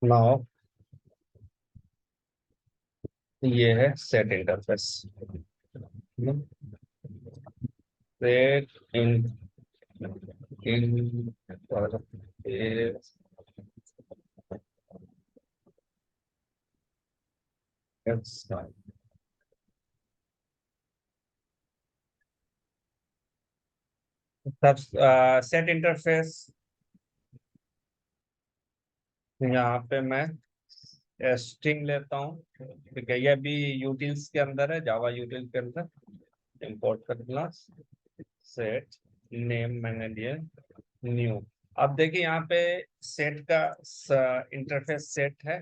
Now ये है set interface. Set इन सब सेट इंटरफेस। यहाँ पे मैं स्ट्रिंग लेता हूँ, ठीक है। ये भी यूटिल्स के अंदर है, जावा यूटिल के अंदर इंपोर्ट कर क्लास सेट नेम मैंने दिया न्यू। अब देखिए यहाँ पे सेट का इंटरफेस सेट है,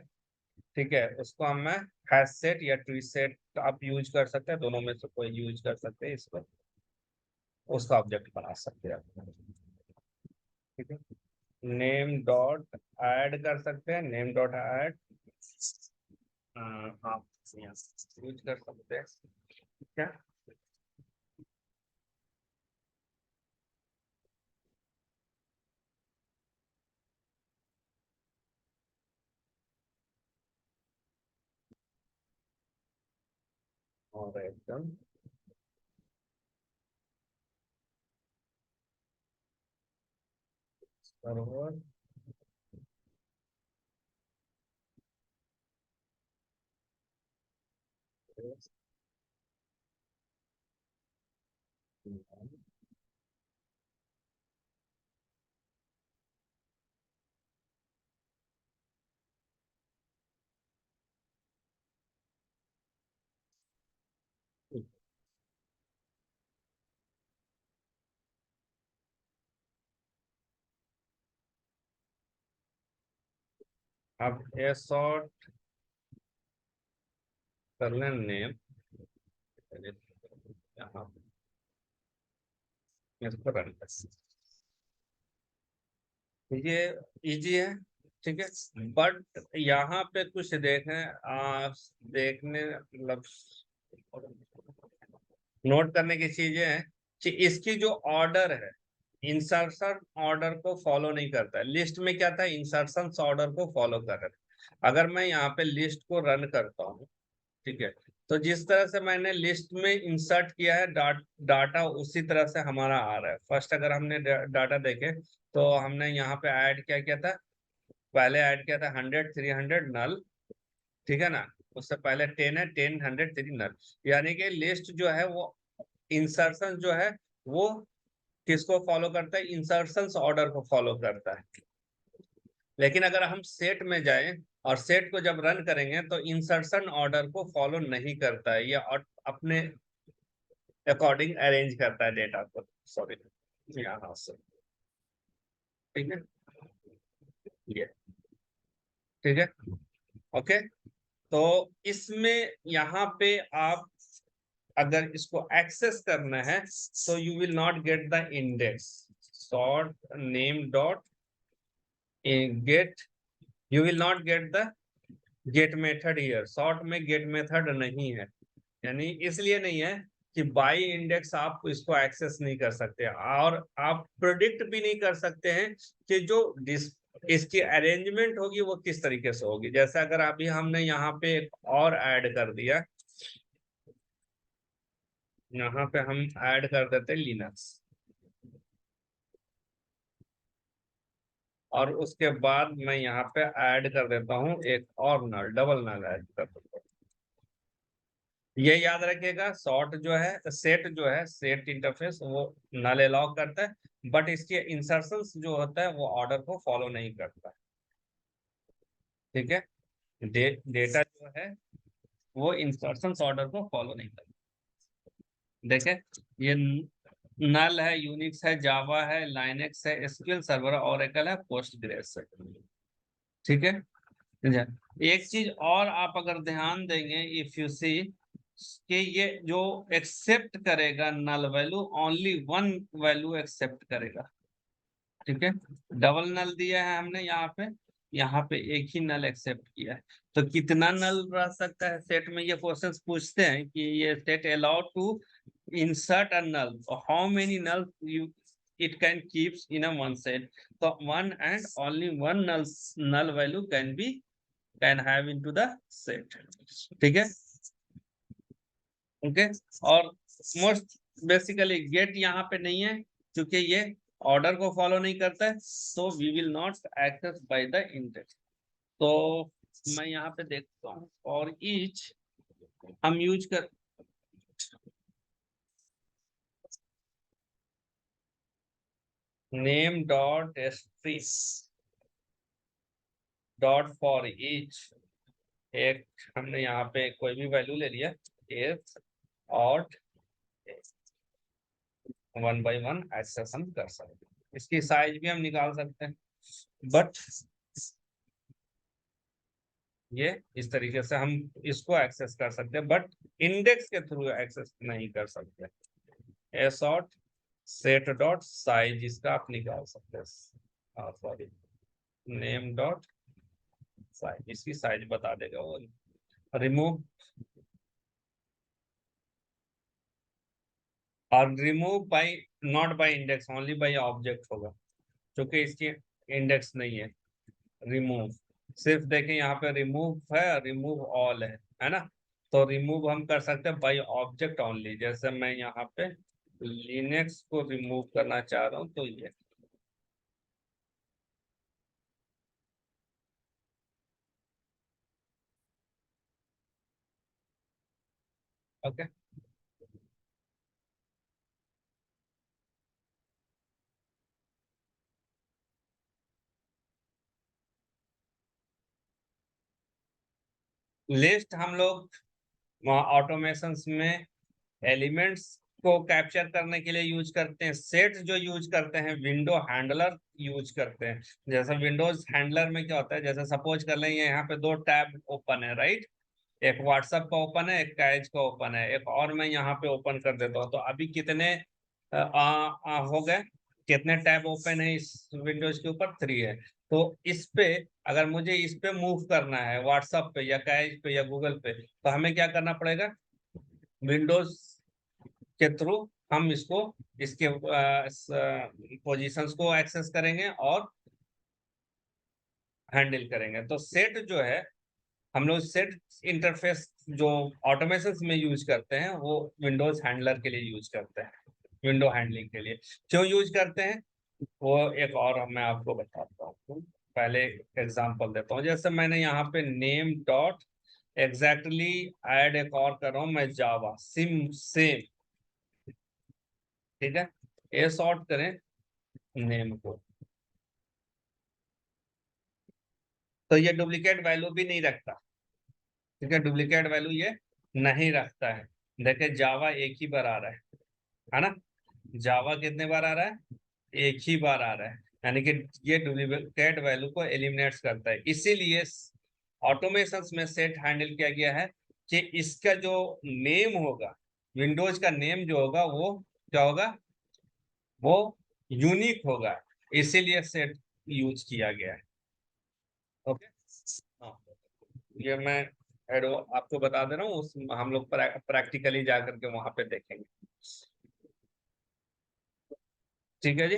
ठीक है। उसको हम मैं हैश सेट या ट्री सेट आप यूज कर सकते हैं, दोनों में से कोई यूज कर सकते हैं। इसको उसका ऑब्जेक्ट बना सकते हैं आप, ठीक है। नेम डॉट ऐड कर सकते हैं, नेम डॉट ऐड आप यूज कर सकते हैं, ठीक है। और एकदम सर्वर अब ए शॉर्ट कर लें नेम, यहाँ इसको रन कर। ये इजी है, ठीक है। बट यहाँ पे कुछ देखें, देखने मतलब नोट करने की चीजें हैं कि इसकी जो ऑर्डर है इंसर्शन ऑर्डर को फॉलो नहीं करता है। लिस्ट में क्या था, इंसर्शन ऑर्डर को फॉलो कर रहा है। अगर मैं यहाँ पे लिस्ट को रन करता हूँ, ठीक है, तो जिस तरह से मैंने लिस्ट में इंसर्ट किया है डाटा उसी तरह से हमारा आ रहा है। फर्स्ट अगर हमने डाटा देखे तो हमने यहाँ पे ऐड क्या किया था, पहले ऐड किया था 100 300 नल, ठीक है ना। उससे पहले 10 है, 10 100 3 नल। यानी कि लिस्ट जो है वो इंसर्शन जो है वो किसको फॉलो करता है, इंसर्शन ऑर्डर को फॉलो करता है। लेकिन अगर हम सेट में जाएं और सेट को जब रन करेंगे तो इंसर्शन ऑर्डर को फॉलो नहीं करता है, या अपने अकॉर्डिंग अरेंज करता है डेटा को। सॉरी, यहाँ से, ठीक है। ये ठीक है, ओके। तो इसमें यहाँ पे आप अगर इसको एक्सेस करना है तो you will not get the index sort name dot gate, you will not get the get method here. Sort में गेट मेथड नहीं है, यानी इसलिए नहीं है कि बाई इंडेक्स आप इसको एक्सेस नहीं कर सकते, और आप प्रोडिक्ट भी नहीं कर सकते हैं कि जो इसकी अरेंजमेंट होगी वो किस तरीके से होगी। जैसे अगर अभी हमने यहाँ पे एक और ऐड कर दिया, यहाँ पे हम ऐड कर देते लिनक्स, और उसके बाद मैं यहाँ पे ऐड कर देता हूँ एक और नल, डबल नल ऐड कर देता हूँ। ये याद रखिएगा, सॉर्ट जो है सेट जो है सेट इंटरफेस वो नल अलाउ करता है, बट इसके इंसर्शंस जो होता है वो ऑर्डर को फॉलो नहीं करता, ठीक है। डेटा जो है वो इंसर्शंस ऑर्डर को फॉलो नहीं करता। देखे, ये नल है, यूनिक्स है, जावा है, लाइनेक्स है, एसक्यूएल सर्वर, ओरेकल है, पोस्टग्रेस है, ठीक है। अच्छा, एक चीज और आप अगर ध्यान देंगे, इफ यू सी कि ये जो एक्सेप्ट करेगा null value, only one value accept करेगा, ठीक है। डबल नल दिया है हमने यहाँ पे एक ही नल एक्सेप्ट किया है। तो कितना नल रह सकता है सेट में, ये क्वेश्चंस पूछते हैं कि ये set allow to insert a null. How many null it can keeps in a one set? So one and only one null value can have into the set. ठीक है? ओके और most basically gate यहाँ पे नहीं है क्योंकि ये order को फॉलो नहीं करता है, so we will not access by the index. तो मैं यहाँ पे देखता हूँ और each हम यूज कर name dot string dot for each, एक हमने यहाँ पे कोई भी वैल्यू ले लिया इफ और 1 by 1 एक्सेस हम कर सकते हैं, इसकी साइज भी हम निकाल सकते हैं, बट ये इस तरीके से हम इसको एक्सेस कर सकते हैं, बट इंडेक्स के थ्रू एक्सेस नहीं कर सकते। एसॉर्ट सेट डॉट साइज इसका आप निकाल सकते हैं, सॉरी नेम डॉट साइज, इसकी साइज बता देगा वो। रिमूव और remove by not by index, only by object होगा क्योंकि इसकी इंडेक्स नहीं है। रिमूव सिर्फ देखें यहाँ पे रिमूव है, रिमूव ऑल है ना, तो रिमूव हम कर सकते हैं बाय ऑब्जेक्ट ओनली। जैसे मैं यहाँ पे लिनक्स को रिमूव करना चाह रहा हूँ तो ये ओके। लिस्ट हम लोग ऑटोमेशन में एलिमेंट्स को कैप्चर करने के लिए यूज करते हैं। सेट जो यूज करते हैं विंडो हैंडलर यूज करते हैं। जैसे विंडोज हैंडलर में क्या होता है, जैसे सपोज कर लें यहाँ पे दो टैब ओपन है, राइट, एक व्हाट्सएप का ओपन है, एक कैच का ओपन है, एक और मैं यहाँ पे ओपन कर देता हूँ, तो अभी कितने हो गए, कितने टैब ओपन है इस विंडोज के ऊपर, 3 है। तो इस पे अगर मुझे इस पे मूव करना है व्हाट्सएप पे या कैच पे या गूगल पे, तो हमें क्या करना पड़ेगा, विंडोज के थ्रू हम इसको इसके पोजीशंस को एक्सेस करेंगे और हैंडल करेंगे। तो सेट जो है, हम लोग सेट इंटरफेस जो ऑटोमेशन में यूज करते हैं वो विंडोज हैंडलर के लिए यूज करते हैं, विंडो हैंडलिंग के लिए। क्यों यूज करते हैं वो एक और मैं आपको बताता हूँ। पहले एग्जांपल देता हूँ, जैसे मैंने यहाँ पे नेम डॉट एग्जैक्टली ऐड एक और कर रहा हूँ मैं जावा सिम सेम, ठीक है, ये सॉर्ट करें नेम को, तो ये डुप्लीकेट वैल्यू भी नहीं रखता, ठीक है, डुप्लीकेट वैल्यू ये नहीं रखता है। देखिए जावा एक ही बार आ रहा है ना, जावा कितने बार आ रहा है, एक ही बार आ रहा है, यानी कि ये डुप्लीकेट वैल्यू को एलिमिनेट करता है। इसीलिए ऑटोमेशन में सेट हैंडल किया गया है कि इसका जो नेम होगा, विंडोज का नेम जो होगा वो क्या होगा, वो यूनिक होगा, इसीलिए सेट यूज किया गया है। ओके, हाँ, ये मैं आपको बता दे रहा हूँ, उस हम लोग प्रैक्टिकली जाकर के वहां पे देखेंगे। ठीक है जी,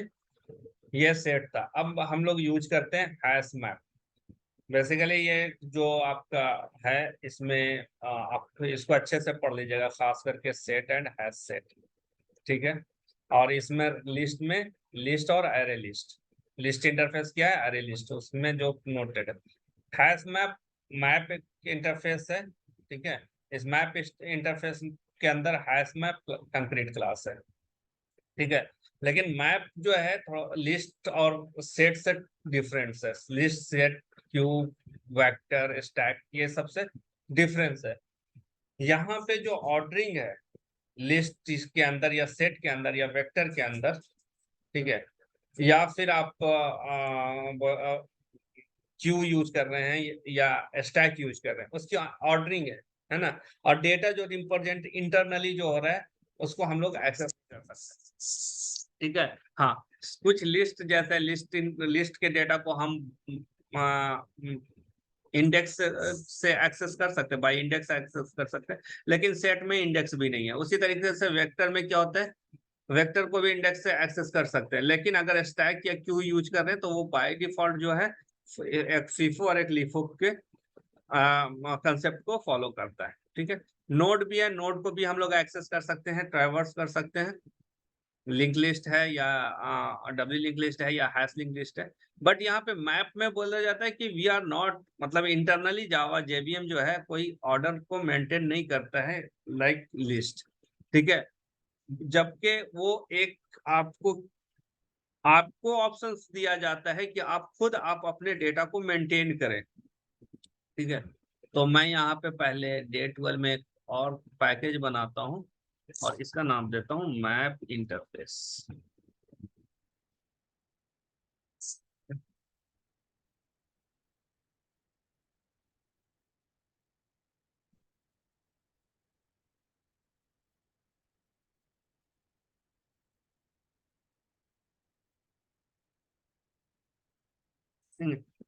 ये सेट था। अब हम लोग यूज करते हैं हैश मैप। बेसिकली ये जो आपका है इसमें आप इसको अच्छे से पढ़ लीजिएगा, खास करके सेट एंड हैश सेट, ठीक है। और इसमें लिस्ट में लिस्ट और एरे लिस्ट, लिस्ट इंटरफेस क्या है, एरे लिस्ट उसमें जो नोटेड है। हैश मैप मैप इंटरफेस है, ठीक है। इस मैप इंटरफेस के अंदर हैश मैप कंक्रीट क्लास है, ठीक है। लेकिन मैप जो है थोड़ा लिस्ट और सेट से डिफरेंस है। List, set, cube, vector, stack, ये सबसे डिफरेंस है। यहाँ पे जो ऑर्डरिंग है लिस्ट के अंदर या सेट के अंदर या वेक्टर के अंदर, ठीक है, या फिर आप क्यू यूज कर रहे हैं या स्टैक यूज कर रहे हैं, उसकी ऑर्डरिंग है ना। और डेटा जो रिप्रेजेंट इंटरनली जो हो रहा है उसको हम लोग एक्सेस कर सकते हैं, ठीक है। हाँ, कुछ लिस्ट जैसे लिस्ट के डेटा को हम इंडेक्स से एक्सेस कर सकते हैं, बाय इंडेक्स एक्सेस कर सकते हैं, लेकिन सेट में इंडेक्स भी नहीं है। उसी तरीके से वेक्टर में क्या होता है, वेक्टर को भी इंडेक्स से एक्सेस कर सकते हैं, लेकिन अगर स्टैक या क्यू यूज कर रहे हैं तो वो बाय डिफॉल्ट जो है एक फीफो और एक लीफो के कंसेप्ट को फॉलो करता है। ठीक है, नोड भी है, नोड को भी हम लोग एक्सेस कर सकते हैं, ट्रैवर्स कर सकते हैं, लिंक लिस्ट है या डब्ल्यू लिंक लिस्ट है या हैश लिंक लिस्ट है। बट यहाँ पे मैप में बोला जाता है कि वी आर नॉट, मतलब इंटरनली जावा जेवीएम जो है कोई ऑर्डर को मेंटेन नहीं करता है लाइक लिस्ट। ठीक है, जबकि वो एक आपको ऑप्शंस दिया जाता है कि आप खुद आप अपने डेटा को मेंटेन करें। ठीक है, तो मैं यहाँ पे पहले डे 12 में एक और पैकेज बनाता हूँ और इसका नाम देता हूँ मैप इंटरफेस।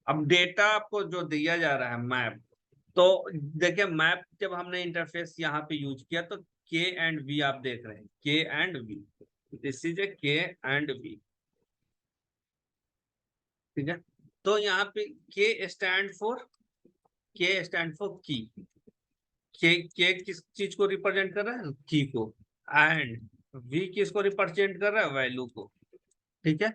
अब डेटा आपको जो दिया जा रहा है मैप, तो देखिए मैप जब हमने इंटरफेस यहाँ पे यूज किया तो के एंड वी आप देख रहे हैं, K and V, this is a K and we. ठीक है, तो यहाँ पे के स्टैंड फॉर की, के किस चीज को रिप्रेजेंट कर रहा है, की को, एंड वी किसको रिप्रेजेंट कर रहा है, वैल्यू को। ठीक है,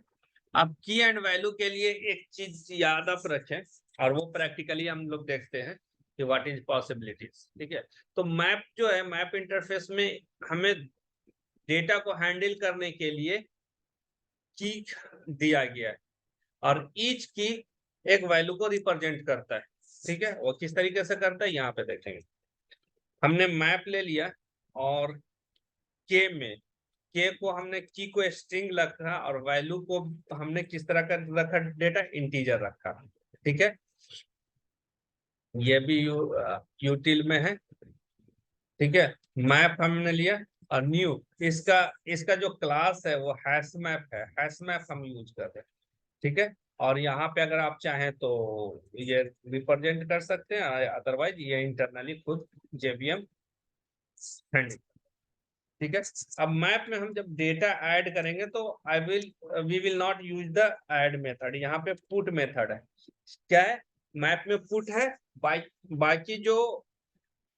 अब की एंड वैल्यू के लिए एक चीज याद आप रखें, और वो प्रैक्टिकली हम लोग देखते हैं कि व्हाट इज पॉसिबिलिटीज। ठीक है, तो मैप जो है, मैप इंटरफेस में हमें डेटा को हैंडल करने के लिए की दिया गया है, और ईच की एक वैल्यू को रिप्रेजेंट करता है। ठीक है, वो किस तरीके से करता है यहाँ पे देखेंगे। हमने मैप ले लिया और के में के को हमने की को स्ट्रिंग रखा और वैल्यू को हमने किस तरह का रखा, डेटा इंटीजर रखा। ठीक है, ये भी यूटिल में है। ठीक है, मैप हमने लिया और न्यू, इसका इसका जो क्लास है वो हैश मैप है, हैश मैप हम यूज कर रहे हैं। ठीक है, और यहाँ पे अगर आप चाहें तो ये रिप्रेजेंट कर सकते हैं, अदरवाइज ये इंटरनली खुद जेवीएम हैंडल। ठीक है, अब मैप में हम जब डेटा ऐड करेंगे तो we will not use the add method, यहाँ पे पुट मेथड है। क्या है, मैप में पुट है, बाकी जो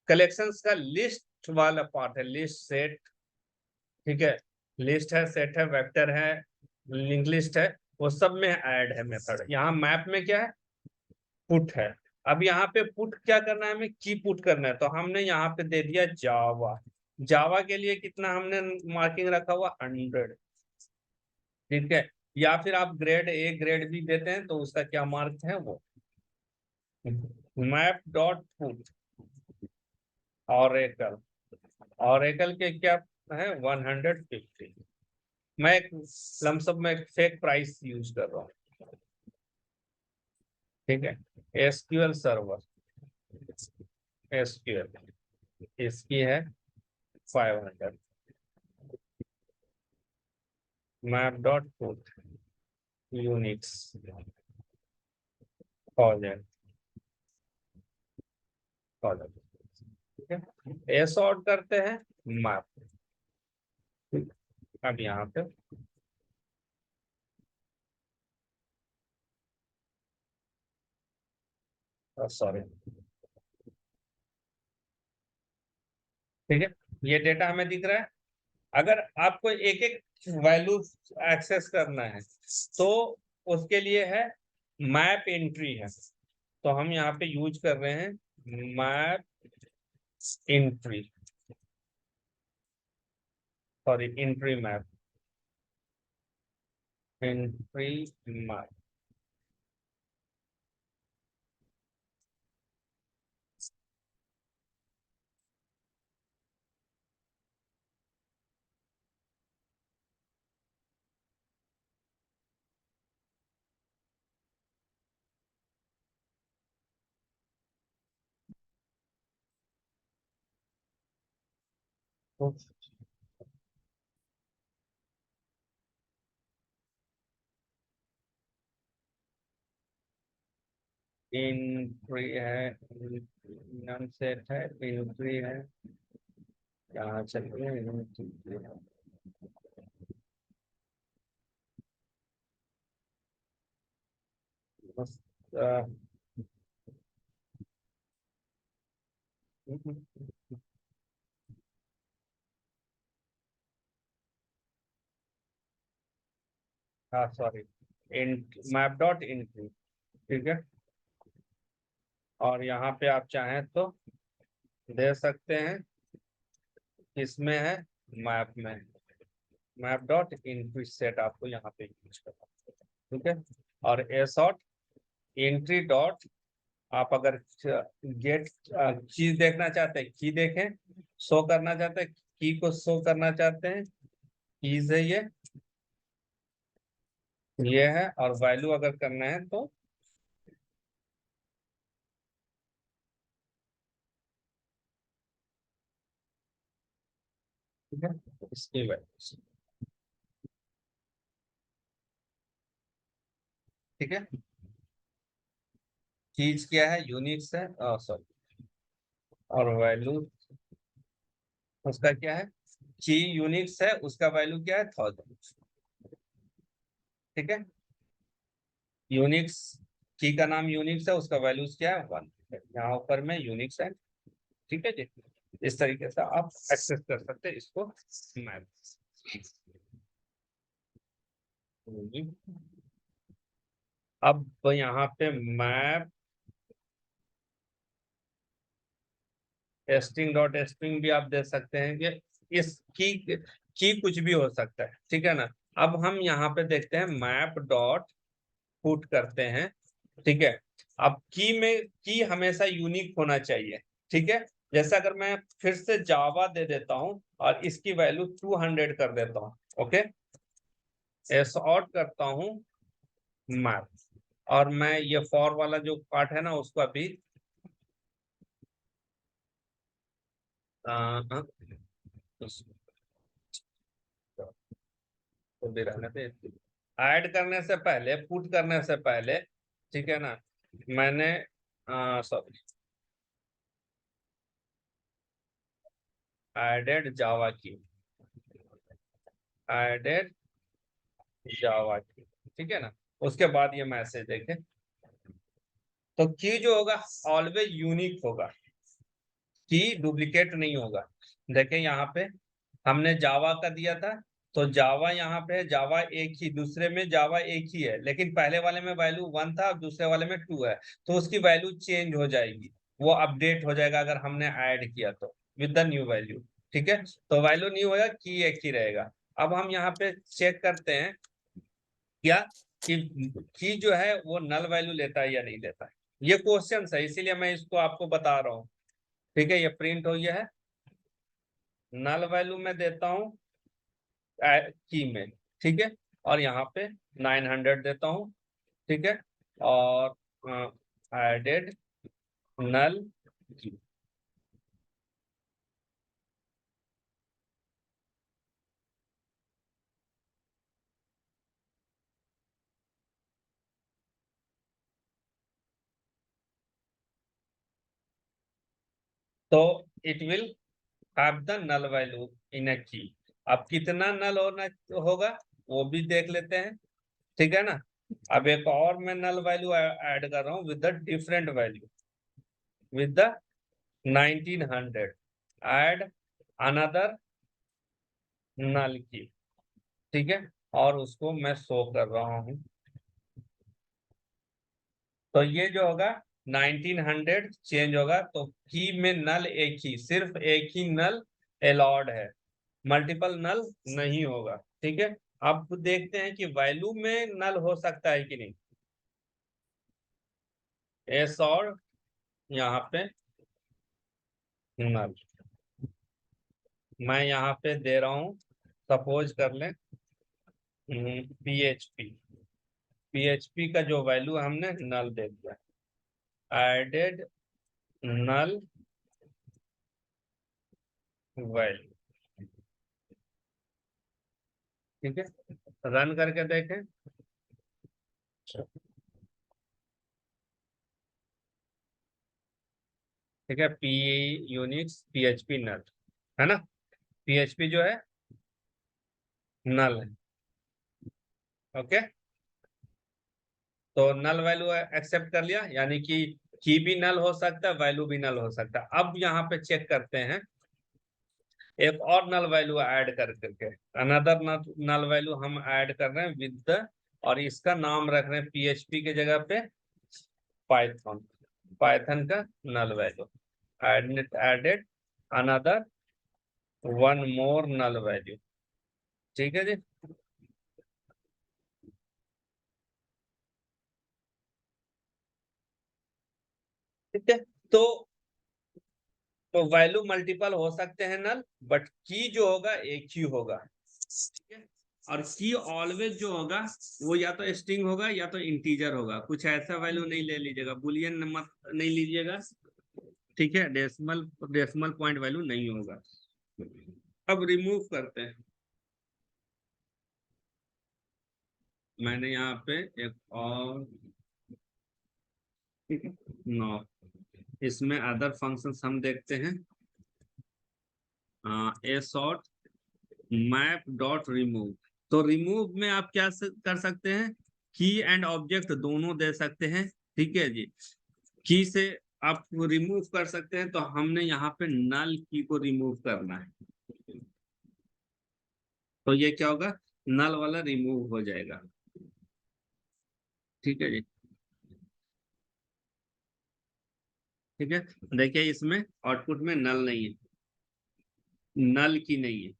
कलेक्शंस का लिस्ट वाला पार्ट है, लिस्ट सेट। ठीक है, लिस्ट है, सेट है, वेक्टर है, लिंक लिस्ट है, वो सब में ऐड है मेथड। यहाँ मैप में क्या है, पुट है। अब यहाँ पे पुट क्या करना है, हमें की पुट करना है, तो हमने यहाँ पे दे दिया जावा। जावा के लिए कितना हमने मार्किंग रखा हुआ, 100। ठीक है, या फिर आप ग्रेड ए ग्रेड भी देते हैं तो उसका क्या मार्क है, वो map dot put oracle, oracle के क्या है, 150। मैं एक लमसम में फेक प्राइस यूज कर रहा हूँ। ठीक है, एसक्यूएल सर्वर, एसक्यूएल इसकी है 500, map dot put units college college. ठीक है, ए सॉर्ट करते हैं मैप। अब यहाँ पे सॉरी, ठीक है, ये डेटा हमें दिख रहा है। अगर आपको एक एक वैल्यू एक्सेस करना है तो उसके लिए है मैप एंट्री है, तो हम यहाँ पे यूज कर रहे हैं map entry, sorry entry map, entry map. तो इंट्री है, नन सेट है, इंट्री है, यहाँ चलिए। बस, हाँ sorry, int map dot entry, ठीक है। और यहाँ पे आप चाहें तो दे सकते हैं, किसमें है, मैप में, मैप डॉट इंट्री सेट आपको यहाँ पे यूज करना है, ठीक है। और एसॉट एंट्री डॉट, आप अगर गेट चीज देखना चाहते हैं, की देखें, शो करना चाहते हैं, की को शो करना चाहते हैं, कीज है ये है। और वैल्यू अगर करना है तो ठीक है, इसकी वैल्यू, ठीक है। चीज क्या है, यूनिक्स है, सॉरी, और वैल्यू उसका क्या है, की यूनिक्स है, उसका वैल्यू क्या है, 1000, ठीक है। यूनिक्स, की का नाम यूनिक्स है, उसका वैल्यूज क्या है, 1, यहाँ ऊपर में यूनिक्स है, ठीक है जी। इस तरीके से आप एक्सेस कर सकते हैं इसको, मैप। अब यहाँ पे मैप टेस्टिंग डॉट टेस्टिंग भी आप दे सकते हैं कि इस की कुछ भी हो सकता है, ठीक है ना। अब हम यहाँ पे देखते हैं मैप डॉट पुट करते हैं, ठीक है। अब की में की हमेशा यूनिक होना चाहिए, ठीक है। जैसे अगर मैं फिर से जावा दे देता हूँ और इसकी वैल्यू 200 कर देता हूँ, ओके, एस आउट करता हूँ मैप, और मैं ये फॉर वाला जो पार्ट है ना उसको अभी हाँ, तो भी रहने दे। ऐड करने से पहले, पुट करने से पहले, ठीक है ना, मैंने सॉरी, एडेड जावा की, एडेड जावा की, ठीक है ना। उसके बाद ये मैसेज देखें, तो की जो होगा ऑलवेज यूनिक होगा, की डुप्लीकेट नहीं होगा। देखें यहाँ पे हमने जावा का दिया था, तो जावा यहाँ पे जावा एक ही, दूसरे में जावा एक ही है, लेकिन पहले वाले में वैल्यू 1 था, दूसरे वाले में 2 है, तो उसकी वैल्यू चेंज हो जाएगी, वो अपडेट हो जाएगा अगर हमने ऐड किया तो, विद द न्यू वैल्यू, ठीक है। तो वैल्यू नहीं होगा, की एक ही रहेगा। अब हम यहाँ पे चेक करते हैं क्या, कि की जो है वो नल वैल्यू लेता है या नहीं लेता है। ये क्वेश्चन है, इसीलिए मैं इसको आपको बता रहा हूँ, ठीक है। ये प्रिंट हो गया है, नल वैल्यू में देता हूँ की में, ठीक है। और यहाँ पे 900 देता हूँ, ठीक है। और एडेड नल की, तो it will have the null value in a key. अब कितना नल होना होगा वो भी देख लेते हैं, ठीक है ना। अब एक और मैं नल वैल्यू ऐड कर रहा हूँ with the different value, with the 1900, add another null key, ठीक है। और उसको मैं शो कर रहा हूँ, तो ये जो होगा 1900 चेंज होगा, तो की में नल एक ही, सिर्फ एक ही नल अलाउड है, मल्टीपल नल नहीं होगा, ठीक है। अब देखते हैं कि वैल्यू में नल हो सकता है कि नहीं। एस और यहाँ पे नल, मैं यहाँ पे दे रहा हूँ, सपोज कर लें पीएचपी, पीएचपी का जो वैल्यू हमने नल दे दिया, एडेड नल वैल्यू, ठीक है। रन करके देखें, ठीक है, पी यूनिक्स पीएचपी नल, है ना। पीएचपी जो है नल है। ओके, तो नल वैल्यू एक्सेप्ट कर लिया, यानी कि की भी नल हो सकता है, वैल्यू भी नल हो सकता है। अब यहाँ पे चेक करते हैं एक और नल वैल्यू ऐड कर करके, अनदर नल वैल्यू हम ऐड कर रहे हैं विद द, और इसका नाम रख रहे हैं पीएचपी के जगह पे पाइथन, पाइथन का null value added another one more null value. ठीक है जी। ठीक है, तो वैल्यू मल्टीपल हो सकते हैं नल, बट की जो होगा एक ही होगा। ठीक है, और की ऑलवेज जो होगा वो या तो स्ट्रिंग होगा या तो इंटीजर होगा, कुछ ऐसा वैल्यू नहीं ले लीजिएगा, बुलियन नंबर नहीं लीजिएगा। ठीक है, डेसिमल डेसिमल पॉइंट वैल्यू नहीं होगा। अब रिमूव करते हैं। मैंने यहाँ पे एक और, ठीक है, नो, इसमें अदर फंक्शंस हम देखते हैं। ए शॉर्ट मैप डॉट रिमूव। तो रिमूव में आप क्या कर सकते हैं, की एंड ऑब्जेक्ट दोनों दे सकते हैं। ठीक है जी, की से आप रिमूव कर सकते हैं, तो हमने यहाँ पे नल की को रिमूव करना है। तो ये क्या होगा, नल वाला रिमूव हो जाएगा। ठीक है जी। ठीक है, देखिए इसमें आउटपुट में नल नहीं है, नल की नहीं है।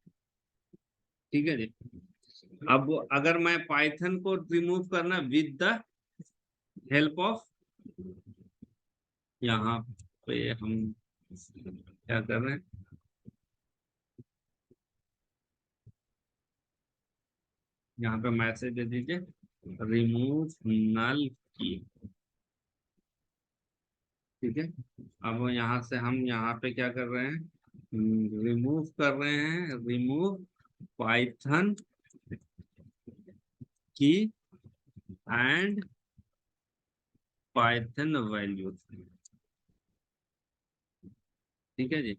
ठीक है जी। अब अगर मैं पाइथन को रिमूव करना विद द हेल्प ऑफ, यहाँ पे हम क्या कर रहे हैं, यहाँ पे मैसेज दे दीजिए रिमूव नल की। ठीक है, अब यहाँ से हम यहाँ पे क्या कर रहे हैं, रिमूव कर रहे हैं, रिमूव पाइथन की एंड पाइथन वैल्यू। ठीक है जी।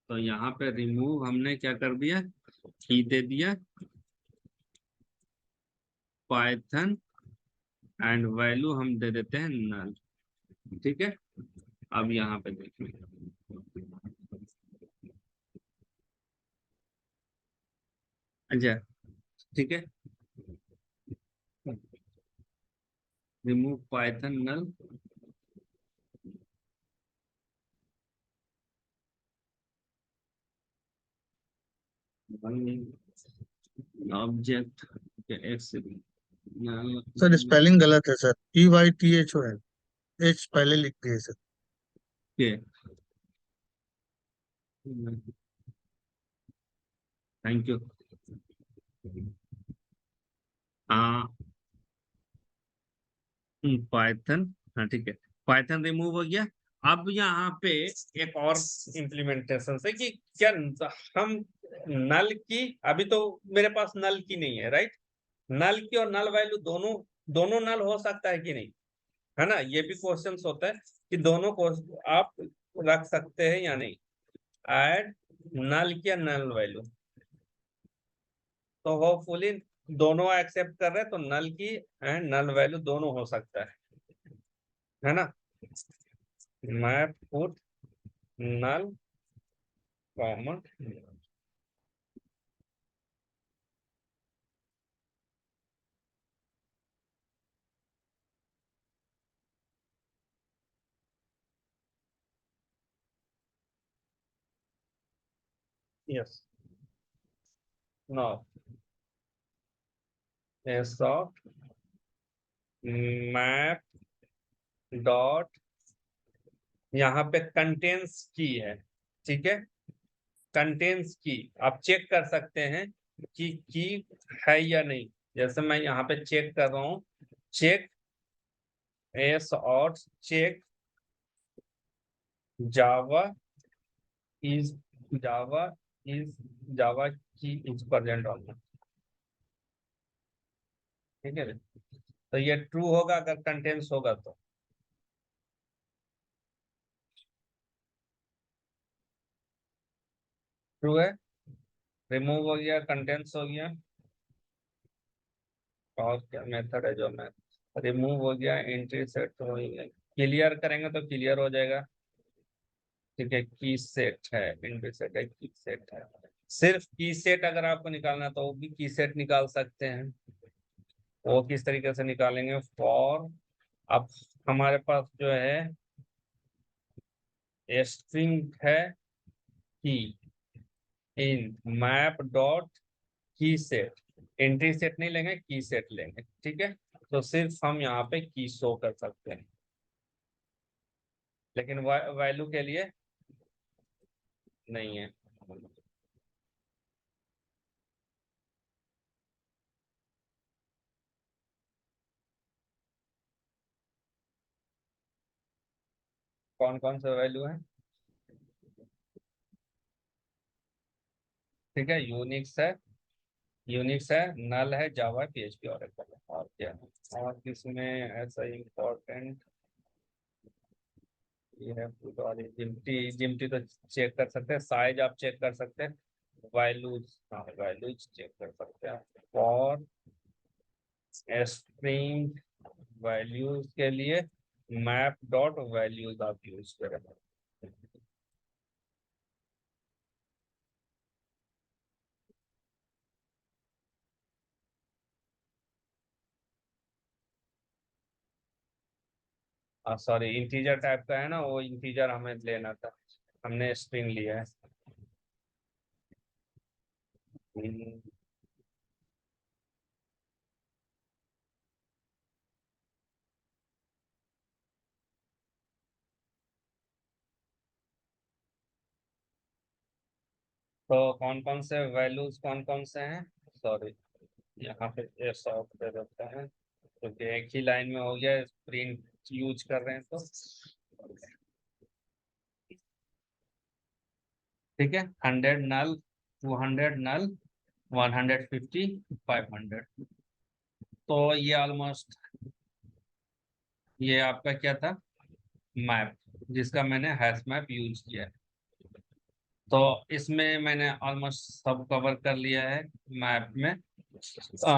तो यहाँ पे रिमूव हमने क्या कर दिया, की दे दिया, पाइथन एंड वैल्यू हम दे देते हैं नल। ठीक है, अब यहाँ पे देखिए, अच्छा, ठीक है, रिमूव पाइथन नल, ऑब्जेक्ट एक्स नल। सर स्पेलिंग गलत है सर, PYTHO है, एच पहले लिख दिए सर। के थैंक यू। हाँ, पाइथन, हाँ ठीक है, पाइथन रिमूव हो गया। अब यहाँ पे एक और इम्प्लीमेंटेशन से कि क्या हम नल की, अभी तो मेरे पास नल की नहीं है, राइट। नल की और नल वैल्यू दोनों, दोनों नल हो सकता है कि नहीं, है ना, ये भी क्वेश्चन होता है कि दोनों को आप रख सकते हैं या नहीं। ऐड नल की या नल वैल्यू, तो होपफुली दोनों एक्सेप्ट कर रहे हैं, तो नल की एंड नल वैल्यू दोनों हो सकता है ना। मैं put null common, yes, no, soft map dot, यहाँ पे कंटेंस की है। ठीक है, कंटेंस की आप चेक कर सकते हैं कि की है या नहीं। जैसे मैं यहाँ पे चेक कर रहा हूँ, चेक एस और check Java is, Java is, Java key is present on. ठीक है, तो ये ट्रू होगा अगर कंटेंस होगा तो। ट्रू है, रिमूव हो गया, कंटेंट्स हो गया, और क्या मेथड है जो मैं रिमूव हो गया, एंट्री सेट हो गया, क्लियर करेंगे तो क्लियर हो जाएगा। ठीक है, की सेट है, एंट्री सेट है, की सेट है। सिर्फ की सेट अगर आपको निकालना तो वो भी की सेट निकाल सकते हैं। वो किस तरीके से निकालेंगे, फॉर, अब हमारे पास जो है स्ट्रिंग है की इन मैप डॉट की सेट, एंट्री सेट नहीं लेंगे, की सेट लेंगे। ठीक है, तो सिर्फ हम यहाँ पे की शो कर सकते हैं, लेकिन वैल्यू के लिए नहीं है। कौन कौन सा वैल्यू है? ठीक है, यूनिक्स है, यूनिक्स है, नल है, जावा, पीएचपी, ओरेकल है, और क्या है? और किसमें ऐसा इम्पोर्टेंट ये है, जिमटी, जिमटी तो चेक कर सकते हैं, साइज आप चेक कर सकते हैं, वैल्यूज, हाँ वैल्यूज चेक कर सकते हैं। और स्ट्रिंग वैल्यूज के लिए मैप डॉट वैल्यूज आप यूज करें। सॉरी, इंटीजर टाइप का है ना, वो इंटीजर हमें लेना था, हमने स्ट्रिंग लिया है। हम्म, तो कौन कौन से हैं, सॉरी, यहाँ पे ये सॉफ्ट दे देते हैं क्योंकि एक ही लाइन में हो गया, प्रिंट यूज कर रहे हैं तो। ठीक है, 100 नल, 200 नल, 150, 500। तो ये ऑलमोस्ट, ये आपका क्या था, मैप, जिसका मैंने हैश मैप यूज किया है। तो इसमें मैंने ऑलमोस्ट सब कवर कर लिया है मैप में। आ,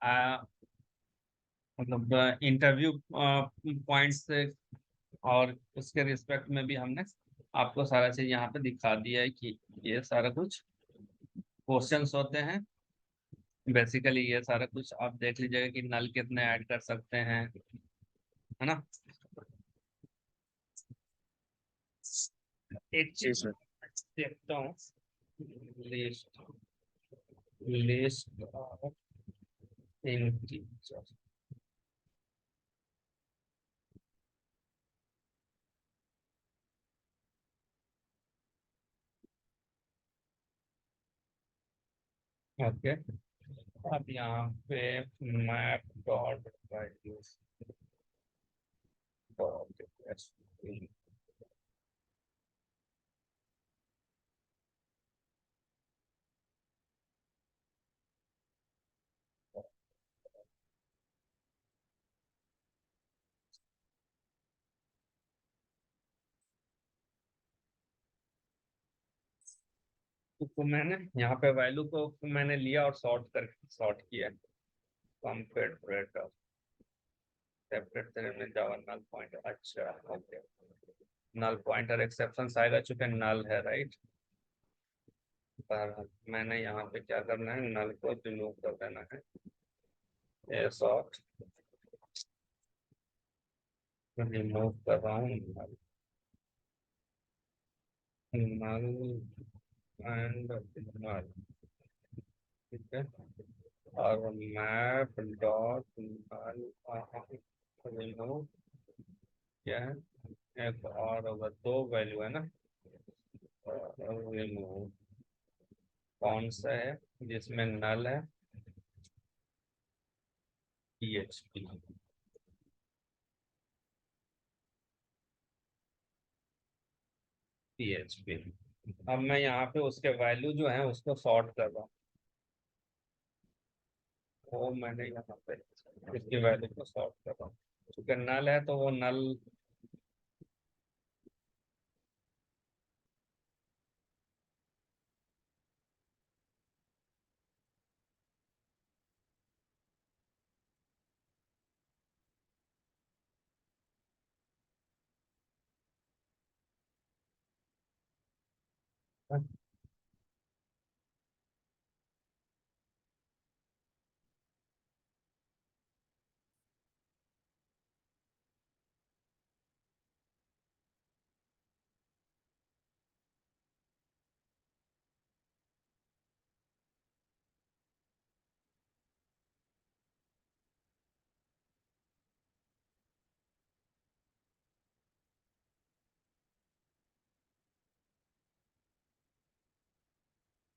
आ, मतलब इंटरव्यू पॉइंट्स और उसके रिस्पेक्ट में भी हमने आपको सारा चीज यहाँ पे दिखा दिया है कि ये सारा कुछ क्वेश्चंस होते हैं। बेसिकली ये सारा कुछ आप देख लीजिएगा कि नल कितने ऐड कर सकते हैं, है ना। एक जी चीज सर। देखता हूँ, list, list of integer. Okay, अब यहाँ पे मैप डॉट वैल्यूज डॉट, तो मैंने यहाँ पे वैल्यू को मैंने लिया और सॉर्ट किया, कंपेयर, सेपरेट तरह में जावा नल पॉइंटर, अच्छा ओके, नल पॉइंटर एक्सेप्शन आएगा चूंकि नल है, राइट। पर मैंने यहाँ पे क्या करना है, नल को रिमूव कर देना है, ये सॉर्ट, रिमूव कर रहा हूँ नल, नल एंड नल। ठीक है, और मैप डॉट नल रिमूव, क्या है, एक और होगा, दो वैल्यू है ना, रिमूव, कौन सा है जिसमें नल है, PHP, PHP। अब मैं यहाँ पे उसके वैल्यू जो है उसको सॉर्ट कर रहा हूँ, वो मैंने यहाँ पे इसकी वैल्यू को सॉर्ट कर रहा हूँ, क्योंकि नल है तो वो नल,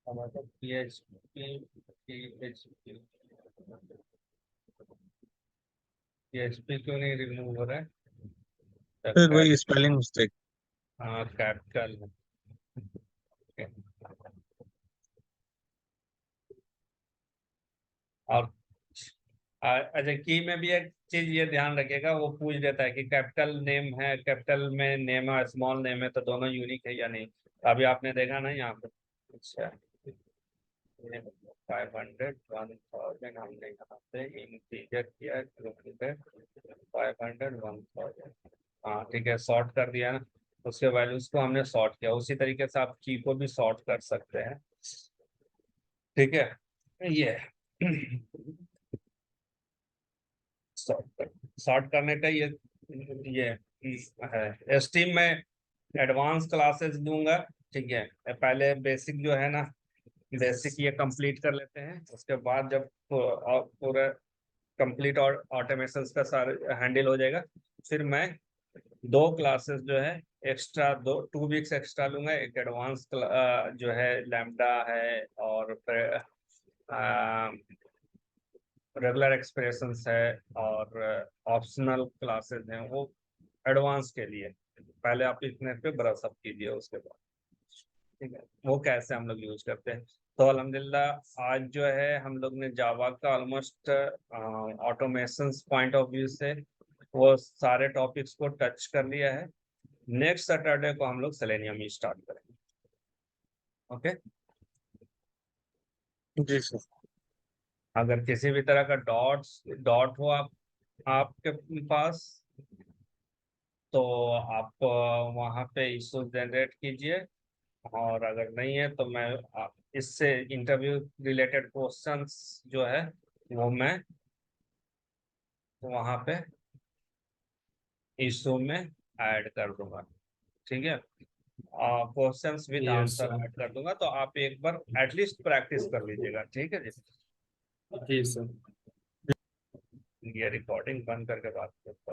हमारा PHP PHP क्यों नहीं रिमूव हो रहा है? फिर वही स्पेलिंग मिस्टेक। हाँ, कैपिटल और अच्छा, की में भी एक चीज ये ध्यान रखिएगा, वो पूछ देता है कि कैपिटल नेम है, कैपिटल में नेम है, स्मॉल नेम है, तो दोनों यूनिक है या नहीं। अभी आपने देखा ना यहाँ पे। अच्छा, 500 1000 हमने यहाँ पे इंटीजर किया, 500 1000। हाँ ठीक है, सॉर्ट कर दिया ना, उसके वैल्यूज को हमने सॉर्ट किया। उसी तरीके से आप की को भी सॉर्ट कर सकते हैं। ठीक है, ये सॉर्ट करने का ये है। स्टीम में एडवांस क्लासेस दूंगा। ठीक है, पहले बेसिक जो है ना, बेसिक ये कंप्लीट कर लेते हैं, उसके बाद जब पूरा कंप्लीट और ऑटोमेशन का सारा हैंडल हो जाएगा, फिर मैं 2 क्लासेस जो है एक्स्ट्रा, 2 वीक्स एक्स्ट्रा लूंगा। एक एडवांस जो है लैम्डा है, और रेगुलर एक्सप्रेशंस है, और ऑप्शनल क्लासेस हैं वो एडवांस के लिए। पहले आप इतने पे ब्रश अप कीजिए, उसके बाद ठीक है वो कैसे हम लोग यूज करते हैं। तो अल्हम्दुलिल्लाह आज जो है हम लोग ने जावा का almost automation point of view से वो सारे टॉपिक्स को टच कर लिया है। नेक्स्ट सैटरडे को हम लोग सेलेनियम ही स्टार्ट करेंगे। ओके, जी सर। अगर किसी भी तरह का डॉट हो आपके पास, तो आप वहाँ पे इशू जनरेट कीजिए। और अगर नहीं है तो मैं इससे इंटरव्यू रिलेटेड क्वेश्चंस जो है वो मैं वहाँ पे इशू में ऐड कर दूंगा। ठीक है, questions with yes answer sir. Add कर दूंगा, तो आप एक बार एटलीस्ट प्रैक्टिस कर लीजिएगा। ठीक है जी, जी सर। ये रिकॉर्डिंग बंद करके बात करता हूँ।